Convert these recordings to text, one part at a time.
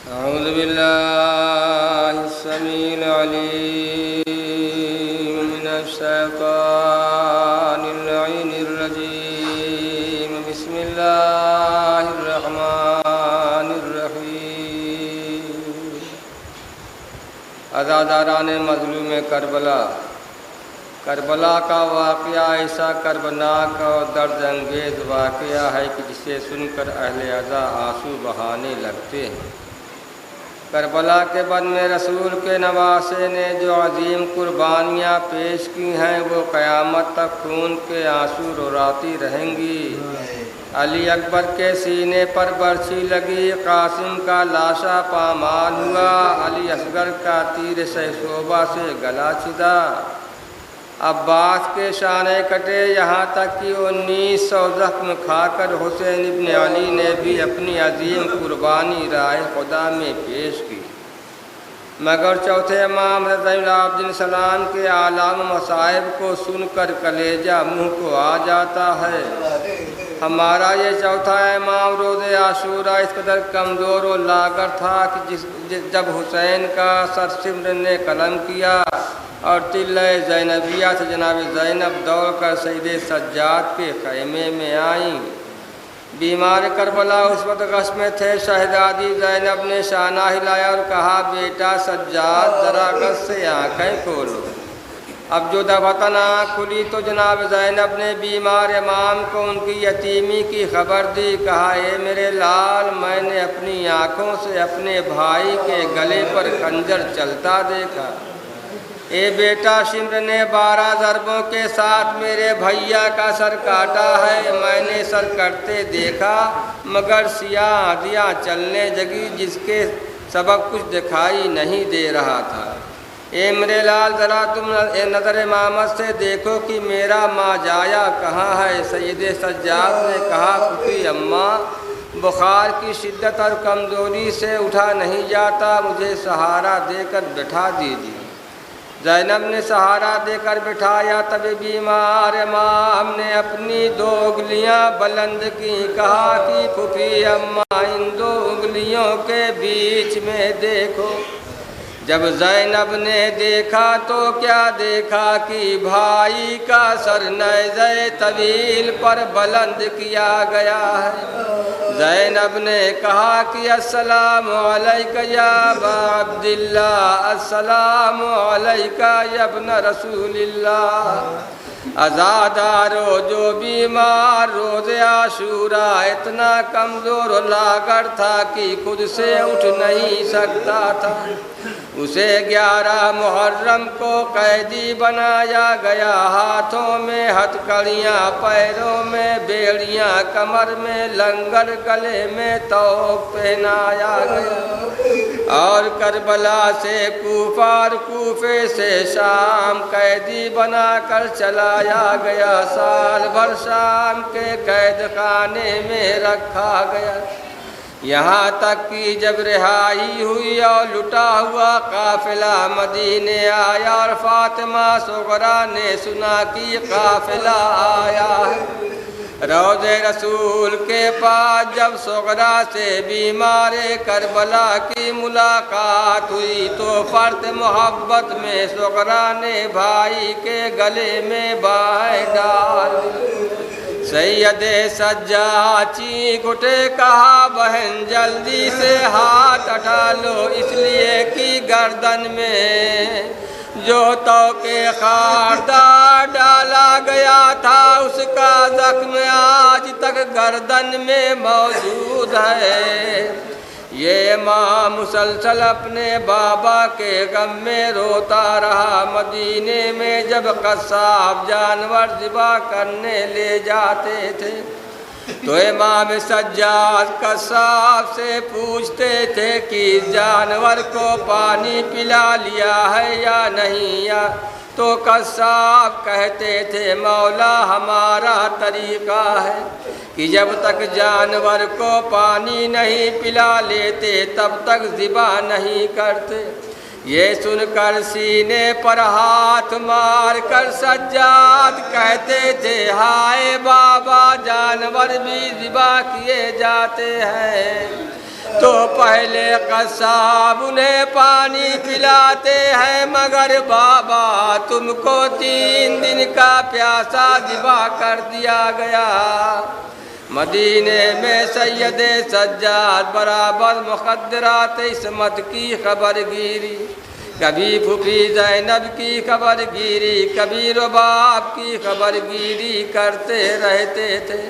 أعوذ بالله السميع العليم من الشيطان اللعين الرجيم. بسم الله الرحمن الرحيم. عزاداران مظلوم کربلا کا واقعہ ایسا کربناک اور درد انگیز واقعہ ہے کہ جسے سن کر اہل عزا آنسو بہانے لگتے ہیں. کربلا کے بدن میں رسول کے نواسے نے جو عظیم قربانیاں پیش کی ہیں وہ قیامت تک خون کے آنسو رواتی رہیں گی. علی اکبر کے سینے پر برچھی لگی، قاسم کا لاشا پامال ہوا، علی اصغر کا تیر سے صوبہ سے گلا چھدا، عباس کے شانے کٹے، یہاں تک کہ 1900 زخم کھا کر حسین ابن علی نے بھی اپنی عظیم قربانی راہ خدا میں پیش کی. مگر چوتھے امام رضی اللہ علیہ السلام کے اعلام مصائب کو سن کر کلیجہ منہ کو آ جاتا ہے. ہمارا یہ چوتھا امام روز عاشورہ اس قدر کمزور و لاغر تھا کہ جب حسین کا سر سمر نے قلم کیا اور تلہ زینبیہ سے جناب زینب دوڑ کر سید سجاد کے خیمے میں آئیں. بیمار کربلا اس وقت غش میں تھے. شہزادی زینب نے شانہ ہلایا اور کہا، بیٹا سجاد ذرا غش سے آنکھیں کھولو. اب جو دفتن آنکھ کھلی تو جناب زینب نے بیمار امام کو ان کی یتیمی کی خبر دی. کہا، اے میرے لال، میں نے اپنی آنکھوں سے اپنے بھائی کے گلے پر خنجر چلتا دیکھا. اے بیٹا، شمر نے 12 ضربوں کے ساتھ میرے بھیا کا سر کاٹا ہے. میں نے سر کٹتے دیکھا مگر سیاہ آندیاں چلنے لگی جس کے سبب کچھ دکھائی نہیں دے رہا تھا. اے میرے لال، ذرا تم نظر امامت سے دیکھو کہ میرا ماں جایا کہاں ہے. سید سجاد نے کہا، پھوپھی اماں، بخار کی شدت اور کمزوری سے اٹھا نہیں جاتا، مجھے سہارا دے کر بٹھا دیجیے. زینب نے سہارا دے کر بٹھایا. تب بیمار امام نے اپنی 2 انگلیاں بلند کی. کہا کہ پھوپھی اماں، ان 2 انگلیوں کے بیچ میں دیکھو. جب زینب نے دیکھا تو کیا دیکھا کہ بھائی کا سر نیزے طویل پر بلند کیا گیا ہے. زینب نے کہا کہ السلام علیکہ یا ابا عبداللہ، السلام علیکہ یا ابن رسول اللہ. عزادارو، جو بیمار روز عاشورہ اتنا کمزور و لاغر تھا کہ خود سے اٹھ نہیں سکتا تھا، اسے 11 محرم کو قیدی بنایا گیا. ہاتھوں میں ہتھکڑیاں، پیروں میں بیڑیاں، کمر میں لنگر، گلے میں طوق پہنایا گیا اور کربلا سے کوفہ اور کوفے سے شام قیدی بنا کر چلایا گیا. سال بھر شام کے قید خانے میں رکھا گیا، یہاں تک کہ جب رہائی ہوئی اور لٹا ہوا قافلہ مدینے آیا اور فاطمہ صغریٰ نے سنا کہ قافلہ آیا ہے. روض رسول کے پاس جب صغریٰ سے بیمار کربلا کی ملاقات ہوئی تو فرد محبت میں صغریٰ نے بھائی کے گلے میں باہیں ڈال. سید سجاد چینک اٹھے، کہا، بہن جلدی سے ہاتھ ہٹا لو، اس لیے کہ گردن میں جو توق خاردار ڈالا گیا تھا اس کا زخم آج تک گردن میں موجود ہے. یہ امام مسلسل اپنے بابا کے غم میں روتا رہا. مدینے میں جب قصاب جانور ذبح کرنے لے جاتے تھے تو امام سجاد قصاب سے پوچھتے تھے کہ جانور کو پانی پلا لیا ہے یا نہیں، تو قصاب کہتے تھے، مولا، ہمارا طریقہ ہے کہ جب تک جانور کو پانی نہیں پلا لیتے تب تک ذبح نہیں کرتے. یہ سن کر سینے پر ہاتھ مار کر سجاد کہتے تھے، ہائے بابا، جانور بھی ذبح کیے جاتے ہیں تو پہلے قصاب انہیں پانی پلاتے ہیں، مگر بابا تم کو 3 دن کا پیاسا ذبح کر دیا گیا۔ مدینے میں سید سجاد برابر مخدرات عصمت کی خبر گیری، کبھی پھوپھی زینب کی خبر گیری، کبھی رباب کی خبر گیری کرتے رہتے تھے۔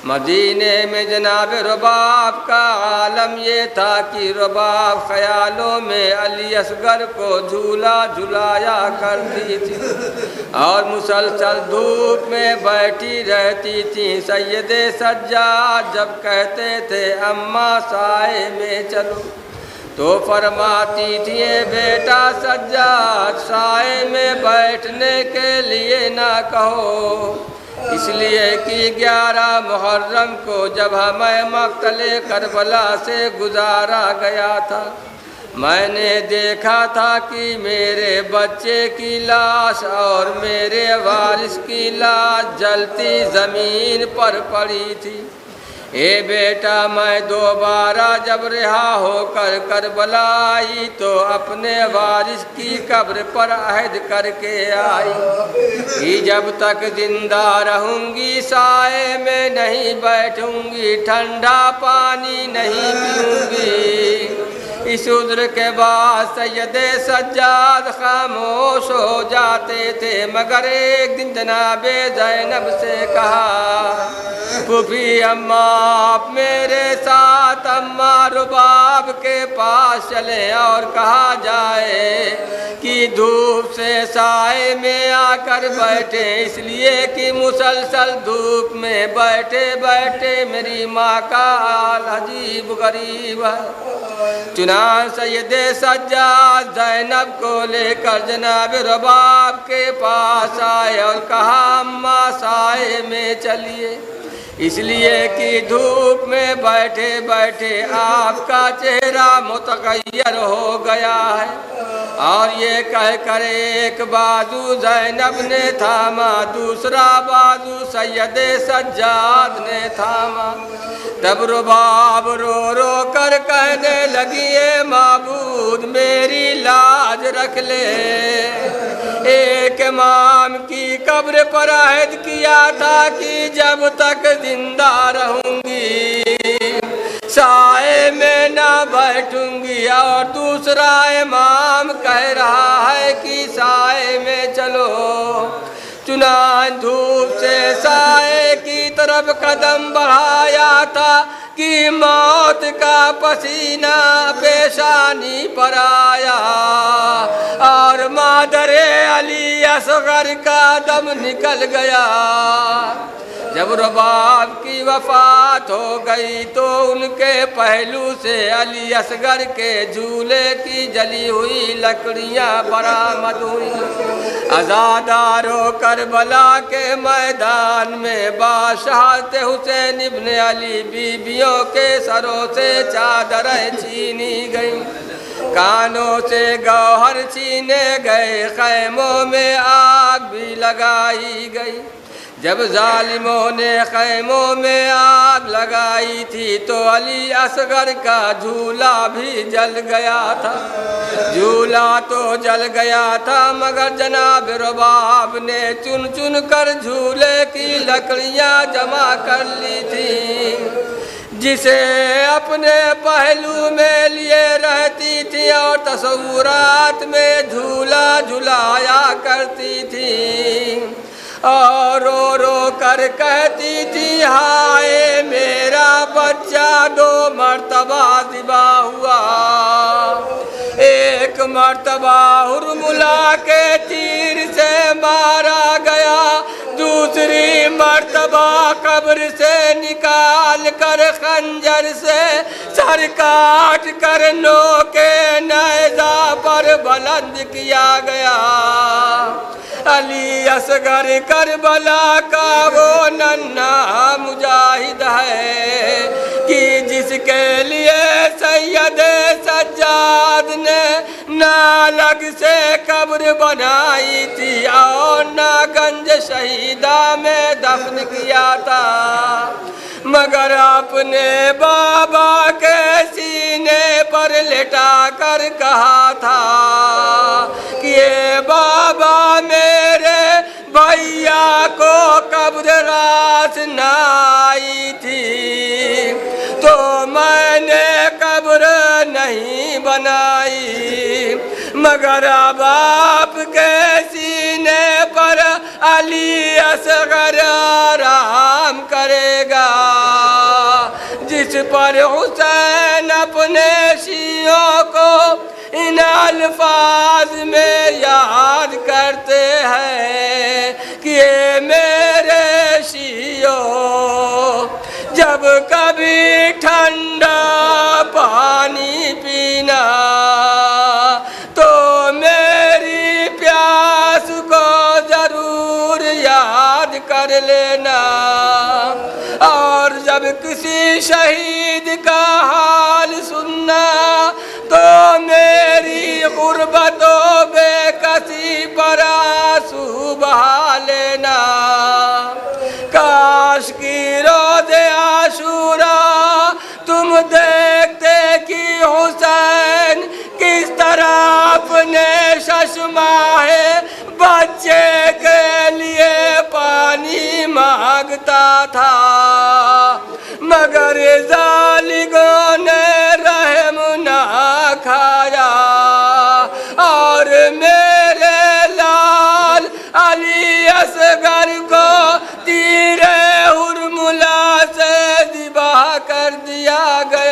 مدینے میں جناب رباب کا عالم یہ تھا کہ رباب خیالوں میں علی اصغر کو جھولا جھلایا کرتی تھی اور مسلسل دھوپ میں بیٹھی رہتی تھی۔ سید سجاد جب کہتے تھے اماں سائے میں چلو تو فرماتی تھی اے بیٹا سجاد سائے میں بیٹھنے کے لیے نہ کہو، اس لیے کہ 11 محرم کو جب ہمیں مقتل کربلا سے گزارا گیا تھا، میں نے دیکھا تھا کہ میرے بچے کی لاش اور میرے وارث کی لاش جلتی زمین پر پڑی تھی۔ اے بیٹا میں دوبارہ جب رہا ہو کر کربلا آئی تو اپنے وارث کی قبر پر عہد کر کے آئی کہ جب تک زندہ رہوں گی سائے میں نہیں بیٹھوں گی، ٹھنڈا پانی نہیں پیوں گی۔ اس عذر کے بعد سید سجاد خاموش ہو جاتے تھے، مگر ایک دن جناب زینب سے کہا پھوپھی اماں آپ میرے ساتھ اماں رباب کے پاس چلیں اور کہا جائے کہ دھوپ سے سائے میں آ کر بیٹھے، اس لیے کہ مسلسل دھوپ میں بیٹھے بیٹھے میری ماں کا حال عجیب غریب ہے۔ چنانچہ سید سجاد زینب کو لے کر جناب رباب کے پاس آئے اور کہا اماں سائے میں چلیے، اس لیے کہ دھوپ میں بیٹھے بیٹھے آپ کا چہرہ متغیر ہو گیا ہے۔ اور یہ کہہ کر ایک بازو زینب نے تھاما، دوسرا بازو سید سجاد نے تھاما۔ تب رباب رو رو کر کہنے لگی اے معبود میری لاج رکھ لے، ایک امام کی قبر پر عہد کیا تھا کہ جب تک زندہ رہوں گی سائے میں نہ بیٹھوں گی، اور دوسرا امام کہہ رہا ہے کہ سائے میں چلو۔ چنانچہ دھوپ سے سائے کی طرف قدم بڑھایا تھا کہ موت کا پسینہ پیشانی پر آیا اور مادر علی اصغر کا دم نکل گیا۔ جب رباب کی وفات ہو گئی تو ان کے پہلو سے علی اصغر کے جھولے کی جلی ہوئی لکڑیاں برآمد ہوئیں۔ عزاداروں کربلا کے میدان میں بادشاہت حسین ابن علی بیویوں کے سروں سے چادریں چھینی گئیں، کانوں سے گوہر چھینے گئے، خیموں میں آگ بھی لگائی گئی۔ جب ظالموں نے خیموں میں آگ لگائی تھی تو علی اصغر کا جھولا بھی جل گیا تھا۔ جھولا تو جل گیا تھا مگر جناب رباب نے چن چن کر جھولے کی لکڑیاں جمع کر لی تھی، جسے اپنے پہلو میں لیے رہتی تھی اور تصورات میں جھولا جھلایا کرتی تھی، اور رو رو کر کہتی تھی ہائے میرا بچہ 2 مرتبہ ذبح ہوا، ایک مرتبہ حرملہ کے تیر سے مارا گیا، دوسری مرتبہ قبر سے نکال کر خنجر سے سر کاٹ کر نوکے نیزہ پر بلند کیا گیا۔ علی اصغر کربلا کا وہ ننھا مجاہد ہے کہ جس کے لیے سید سجاد نے نالگ سے قبر بنائی تھی اور ناگنج شہیدہ میں دفن کیا تھا، مگر اپنے بابا کے کر کہا تھا کہ اے بابا میرے بھیا کو قبر راس نہ آئی تھی تو میں نے قبر نہیں بنائی، مگر اب آپ کے سینے پر علی اصغر آرام کرے گا، جس پر حسین اپنے شیعوں کو ان الفاظ میں یاد کرتے ہیں کہ اے میرے شیعوں، جب کبھی ٹھنڈا پانی پینا تو میری پیاس کو ضرور یاد کر لینا، اور جب کسی شہید کا حال سننا تو میری غربت و بے کسی پر آنسو بہا لینا۔ کاش کی روز عاشوراء تم دیکھتے کہ حسین کس طرح اپنے ششماہ بچے کے لیے پانی مانگتا تھا، مگر ظالموں نے رحم نہ کھایا اور میرے لال علی اصغر کو تیر حرملہ سے ذبح کر دیا گیا۔